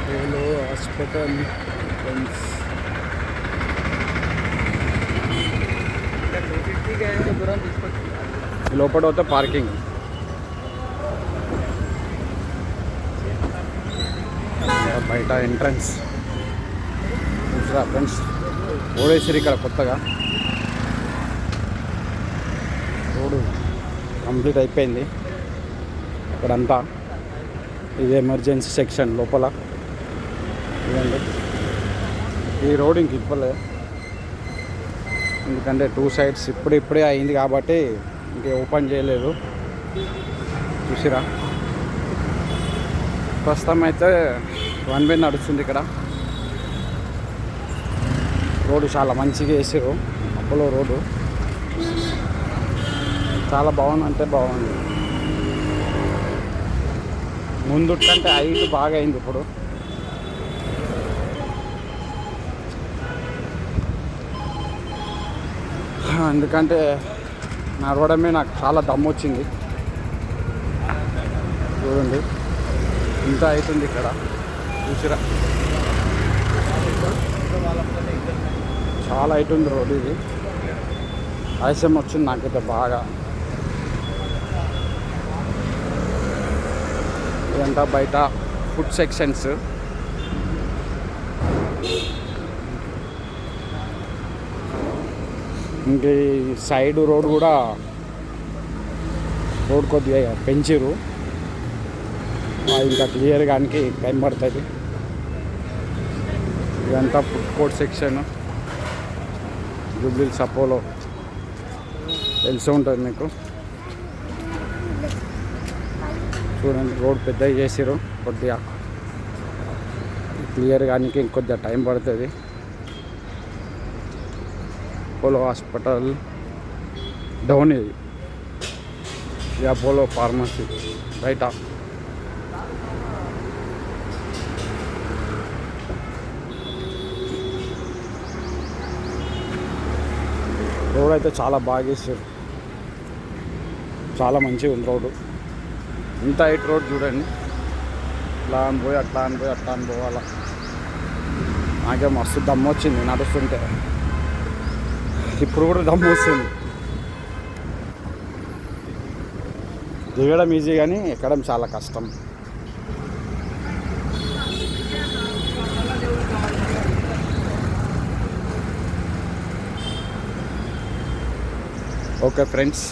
Apollo hospital friends. లోపల పోతే parking, బయట ఎంట్రన్స్ చూసారా ఫ్రెండ్స్. ఓడేశ్వరి ఇక్కడ కొత్తగా రోడ్డు కంప్లీట్ అయిపోయింది ఇక్కడంతా. ఇది ఎమర్జెన్సీ సెక్షన్ లోపల. ఇదండి ఈ రోడ్ ఇంక ఇవ్వలే, ఎందుకంటే 2 sides ఇప్పుడే అయింది కాబట్టి ఇంక ఓపెన్ చేయలేదు. చూసిరా ప్రస్తుతం అయితే 1 way నడుస్తుంది ఇక్కడ. రోడ్డు చాలా మంచిగా వేసారు. అపోలో రోడ్డు చాలా బాగుంది, అంటే బాగుంది. ముందు కంటే హైట్ బాగా అయింది ఇప్పుడు. ఎందుకంటే నడవడమే నాకు చాలా దమ్ము వచ్చింది. చూడండి ఇంత అవుతుంది ఇక్కడ. చూసిరా చాలా హైట్ ఉంది రోడ్డు. ఇది ఆలస్యం వచ్చింది నాకైతే బాగా. ఇదంతా బయట ఫుడ్ సెక్షన్స్. ఇంక ఈ సైడ్ రోడ్ కూడా కొద్దిగా పెంచారు, ఇంకా క్లియర్ కానీ టైం పడుతుంది. ఇదంతా food court section. Jubilee Hills Apollo తెలిసి ఉంటుంది మీకు. చూడండి రోడ్ పెద్దగా చేసారు, కొద్దిగా క్లియర్ కానీ ఇంకొద్దిగా టైం పడుతుంది. అపోలో హాస్పిటల్ డౌన్, ఇది అపోలో ఫార్మసీ బయట. రోడ్ అయితే చాలా బాగా వేసారు, చాలా మంచిగా ఉంది రోడ్డు. ఇంత హైట్ రోడ్ చూడండి. ఇట్లా అని పోయి అట్లా అని పోవాలా. నాకే మస్తు దమ్ము వచ్చింది నడుస్తుంటే. ఇప్పుడు కూడా దమ్ము వస్తుంది. దిగడం ఈజీ కానీ ఎక్కడం చాలా కష్టం. Okay friends.